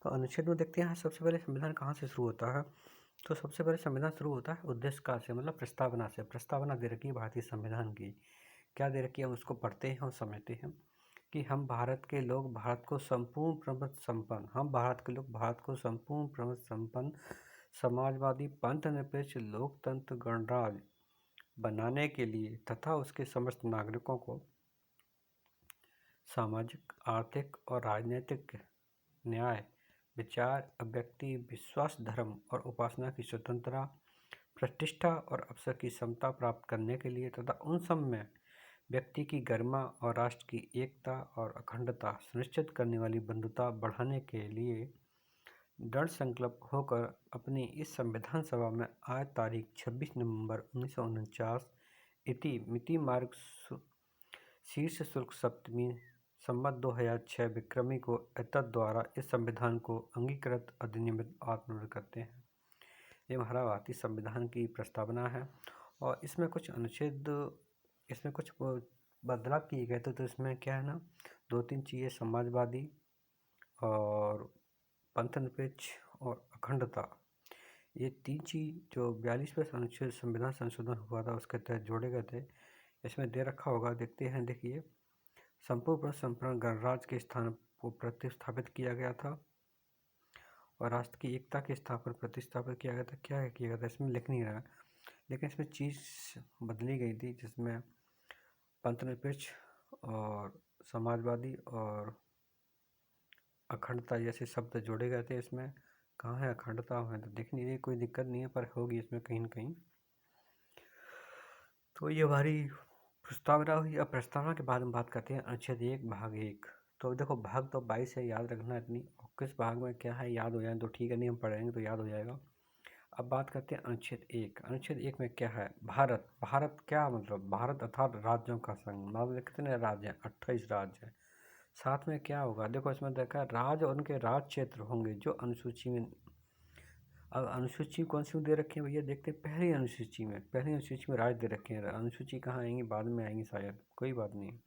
तो अनुच्छेद में देखते हैं सबसे पहले संविधान कहाँ से शुरू होता है। तो सबसे पहले संविधान शुरू होता है उद्देश्य का से, मतलब प्रस्तावना से। प्रस्तावना दे रखी है भारतीय संविधान की। क्या दे रखी है हम उसको पढ़ते हैं और समझते हैं कि हम भारत के लोग भारत को संपूर्ण प्रभुत्व संपन्न हम भारत के लोग भारत को संपूर्ण प्रभुत्व संपन्न समाजवादी पंथनिरपेक्ष लोकतंत्र गणराज्य बनाने के लिए तथा उसके समस्त नागरिकों को सामाजिक, आर्थिक और राजनीतिक न्याय, विचार, अभिव्यक्ति, विश्वास, धर्म और उपासना की स्वतंत्रता, प्रतिष्ठा और अवसर की समता प्राप्त करने के लिए तथा उन सब में व्यक्ति की गरिमा और राष्ट्र की एकता और अखंडता सुनिश्चित करने वाली बंधुता बढ़ाने के लिए दृढ़ संकल्प होकर अपनी इस संविधान सभा में आज तारीख 26 नवंबर 1949 इति मिति मार्ग शीर्ष शुल्क सप्तमी संवत 2006 विक्रमी को एतद द्वारा इस संविधान को अंगीकृत अधिनियमित आत्मनिर्भर करते हैं। ये हमारा भारतीय संविधान की प्रस्तावना है और इसमें कुछ अनुच्छेद, इसमें कुछ बदलाव किए गए थे। तो इसमें क्या है ना, 2-3 चीज़ें समाजवादी और पंथनिरपेक्ष और अखंडता, ये 3 चीज़ जो 42वें अनुच्छेद संविधान संशोधन हुआ था उसके तहत जोड़े गए थे। इसमें दे रखा होगा, देखते हैं। देखिए, संपूर्ण संपूर्ण गणराज्य के स्थान को प्रतिस्थापित किया गया था और राष्ट्र की एकता के स्थापन प्रतिस्थापित किया गया था। क्या किया गया था इसमें लिख नहीं रहा है, लेकिन इसमें चीज़ बदली गई थी जिसमें पंथनिरपेक्ष और समाजवादी और अखंडता जैसे शब्द जोड़े गए थे। इसमें कहाँ है अखंडता है तो दिख नहीं रही, कोई दिक्कत नहीं है, पर होगी इसमें कहीं न कहीं। तो ये हमारी प्रस्तावना हुई। अब प्रस्तावना के बाद हम बात करते हैं अनुच्छेद 1 भाग 1। तो देखो भाग तो 22 है, याद रखना इतनी, और किस भाग में क्या है याद हो जाए तो ठीक है, नहीं हम पढ़ेंगे तो याद हो जाएगा। अब बात करते हैं अनुच्छेद 1। अनुच्छेद 1 में क्या है, भारत। भारत क्या मतलब, भारत अर्थात राज्यों का संघ। मतलब कितने राज्य हैं, 28 राज्य हैं। साथ में क्या होगा, देखो इसमें देखा राज्य और उनके राज क्षेत्र होंगे जो अनुसूची में। अब अनुसूची कौन सी दे रखी है भैया, देखते हैं पहली अनुसूची में। पहली अनुसूची में राज्य दे रखे हैं, अनुसूची कहाँ आएंगी, बाद में आएंगी शायद, कोई बात नहीं।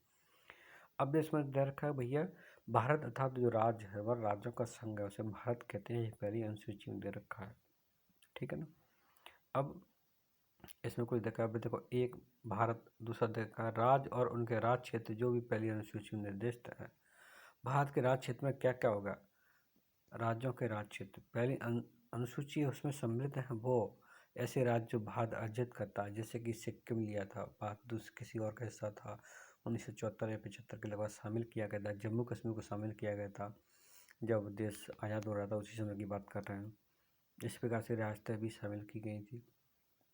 अब इसमें दे रखा है भैया भारत अर्थात जो राज्य है वह राज्यों का संघ है, उसे भारत कहते हैं। ये पहली अनुसूची में दे रखा है, ठीक है ना। अब इसमें कुछ देखा, अब देखो एक भारत, दूसरा देखा राज्य और उनके राज्य क्षेत्र जो भी पहली अनुसूची में निर्दिष्ट है। भारत के राज्य क्षेत्र में क्या क्या होगा, राज्यों के राज्य क्षेत्र पहली अनुसूची उसमें सम्मिलित है वो ऐसे राज्य जो भारत अर्जित करता है, जैसे कि सिक्किम लिया था, भारत दूसरे किसी और का हिस्सा था, 1974 या 75 के लगभग शामिल किया गया था। जम्मू कश्मीर को शामिल किया गया था जब देश आज़ाद हो रहा था, उसी समय की बात कर रहे हैं। इस प्रकार से रियासतें भी शामिल की गई थी,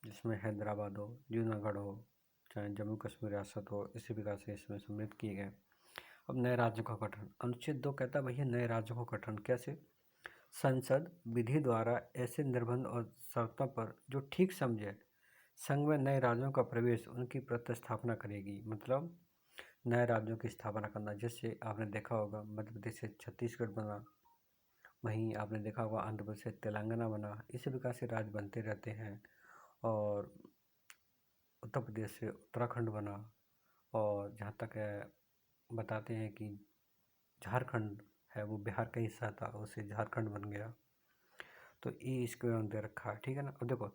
जिसमें हैदराबाद हो, जूनागढ़ हो, चाहे जम्मू कश्मीर रियासत हो, इसी प्रकार से इसमें सम्मिलित किए गए। अब नए राज्यों का गठन, अनुच्छेद 2 कहता है भैया नए राज्यों का गठन कैसे। संसद विधि द्वारा ऐसे निर्बंध और शर्तों पर जो ठीक समझे संघ में नए राज्यों का प्रवेश उनकी प्रतिस्थापना करेगी। मतलब नए राज्यों की स्थापना करना, जैसे आपने देखा होगा मध्य प्रदेश से छत्तीसगढ़ बना, वहीं आपने देखा होगा आंध्र प्रदेश से तेलंगाना बना। इसी प्रकार से राज्य बनते रहते हैं। और उत्तर प्रदेश से उत्तराखंड बना, और जहाँ तक है बताते हैं कि झारखंड है वो बिहार का हिस्सा था, उससे झारखंड बन गया। तो ये इसके दे रखा है, ठीक है ना। अब देखो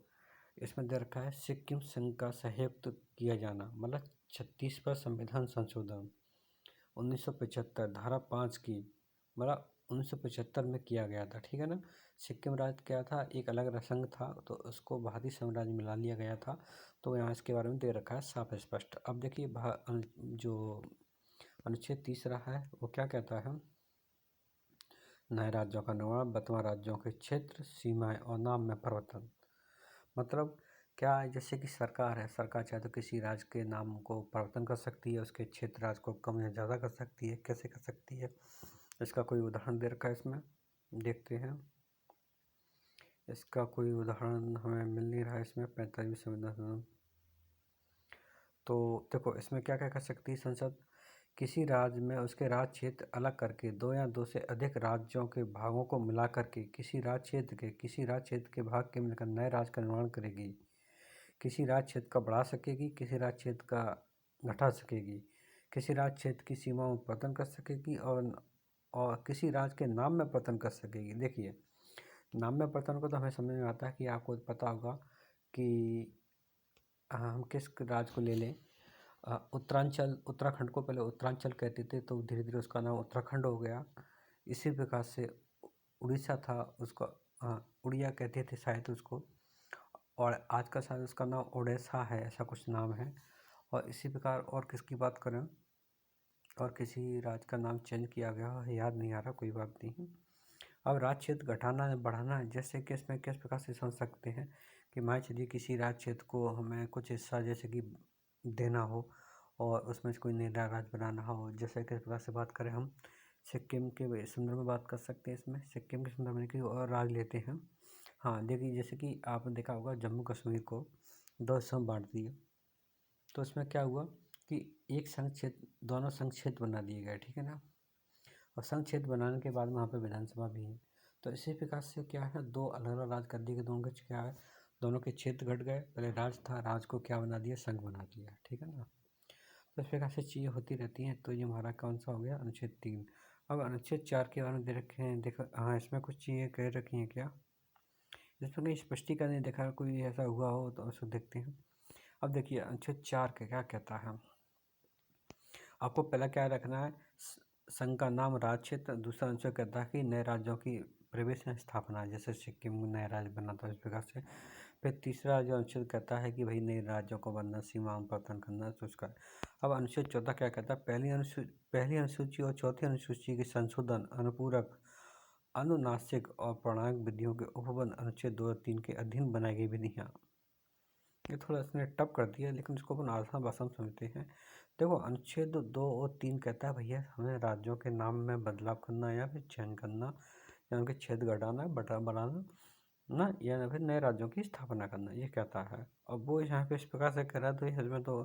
इसमें दे रखा है सिक्किम संघ का सहयुक्त किया जाना, मतलब 36वां संविधान संशोधन 1975 धारा 5 की, मतलब 1975 में किया गया था, ठीक है ना। सिक्किम राज्य क्या था, एक अलग संघ था, तो उसको भारतीय साम्राज्य में मिला लिया गया था। तो यहाँ इसके बारे में दे रखा है साफ स्पष्ट। अब देखिए जो अनुच्छेद 3 है वो क्या कहता है, नए राज्यों का निर्माण, वर्तमान राज्यों के क्षेत्र, सीमाएं और नाम में परिवर्तन। मतलब क्या है, जैसे कि सरकार है, सरकार चाहे तो किसी राज्य के नाम को परिवर्तन कर सकती है, उसके क्षेत्र राज्य को कम या ज़्यादा कर सकती है। कैसे कर सकती है, इसका कोई उदाहरण दे रखा है इसमें, देखते हैं। इसका कोई उदाहरण हमें मिल नहीं रहा है इसमें 45वें संविधान। तो देखो इसमें क्या क्या कर सकती है संसद, किसी राज्य में उसके राज्य क्षेत्र अलग करके दो या दो से अधिक राज्यों के भागों को मिला करके किसी राज्य क्षेत्र के भाग के मिलकर नए राज्य का निर्माण करेगी। किसी राज्य क्षेत्र का बढ़ा सकेगी, किसी राज्य क्षेत्र का घटा सकेगी, किसी राज्य क्षेत्र की सीमाओं में परिवर्तन कर सकेगी और और किसी राज्य के नाम में परिवर्तन कर सकेगी। देखिए, नाम में परिवर्तन को तो हमें समझ में आता है कि आपको पता होगा कि हम किस राज्य को ले लें। उत्तरांचल, उत्तराखंड को पहले उत्तरांचल कहते थे, तो धीरे धीरे उसका नाम उत्तराखंड हो गया। इसी प्रकार से उड़ीसा था, उसको उड़िया कहते थे शायद उसको, और आज का शायद उसका नाम ओडिशा है, ऐसा कुछ नाम है। और इसी प्रकार और किसकी बात करें, और किसी राज्य का नाम चेंज किया गया है, याद नहीं आ रहा, कोई बात नहीं। अब राज्य क्षेत्र घटाना है बढ़ाना है, जैसे कि इसमें किस प्रकार से समझ सकते हैं कि मान चलिए किसी राज्य क्षेत्र को हमें कुछ हिस्सा जैसे कि देना हो और उसमें से कोई नया राज्य बनाना हो। जैसे किस प्रकार से बात करें, हम सिक्किम के संदर्भ में बात कर सकते हैं। इसमें सिक्किम के संदर्भ में कि और राज्य लेते हैं। हाँ देखिए, जैसे कि आपने देखा होगा जम्मू कश्मीर को 2 हिस्सों में बांट दिया, तो इसमें क्या हुआ कि एक संघ क्षेत्र, दोनों संघ क्षेत्र बना दिए गए, ठीक है ना। और संघ क्षेत्र बनाने के बाद वहाँ पे विधानसभा भी है। तो इसी प्रकार से क्या है, 2 अलग अलग राज्य कर दिए गए। दोनों के क्या है, दोनों के क्षेत्र घट गए। पहले राज्य था, राज्य को क्या बना दिया, संघ बना दिया, ठीक है ना। तो इस प्रकार से चीज़ें होती रहती हैं। तो ये हमारा कौन सा हो गया, अनुच्छेद 3। अब अनुच्छेद 4 के बारे में दे रखे हैं, देखो हाँ इसमें कुछ चीज़ें कह रखी हैं क्या, इसमें कहीं स्पष्टीकरण नहीं देखा, कोई ऐसा हुआ हो तो उसको देखते हैं। अब देखिए अनुच्छेद 4 का क्या कहता है, आपको पहला क्या रखना है, संघ का नाम राज्य क्षेत्र। दूसरा अनुच्छेद कहता है कि नए राज्यों की प्रवेश या स्थापना, जैसे सिक्किम में नया राज्य बना था इस प्रकार से। फिर तीसरा जो अनुच्छेद कहता है कि भाई नए राज्यों को बनना, सीमाओं में परिवर्तन करना, तो उसका। अब अनुच्छेद 14 क्या कहता है, पहली अनुसूची और चौथी अनुसूची के संशोधन, अनुपूरक, अनुनासिक और प्रणयक विधियों के उपबंध अनुच्छेद 2 और 3 के अधीन बनाई गई विधियाँ। ये थोड़ा इसने टफ कर दिया, लेकिन इसको अपन आसान भाषा में समझते हैं। देखो अनुच्छेद 2 और 3 कहता है भैया हमें राज्यों के नाम में बदलाव करना या फिर चयन करना, या उनके क्षेत्र घटाना, बढ़ाना ना, या फिर नए राज्यों की स्थापना करना, ये कहता है। अब वो यहाँ पे इस प्रकार से कह रहा है, तो इसमें तो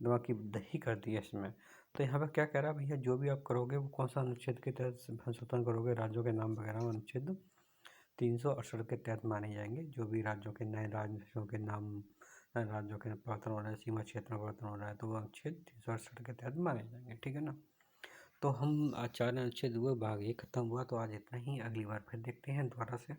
दिमाग की दही कर दी है इसमें। तो यहाँ पे क्या कह रहा है भैया, जो भी आप करोगे वो कौन सा अनुच्छेद के तहत संशोधन करोगे, राज्यों के नाम वगैरह अनुच्छेद 368 के तहत माने जाएंगे। जो भी राज्यों के नए राज्यों के नाम, राज्यों के परिवर्तन हो रहा है, सीमा क्षेत्र में परिवर्तन हो रहा है, तो वो अनुच्छेद 368 के तहत माने जाएंगे, ठीक है ना। तो हम आचार्य अनुच्छेद हुए भाग 1 खत्म हुआ। तो आज इतना ही, अगली बार फिर देखते हैं दोबारा से।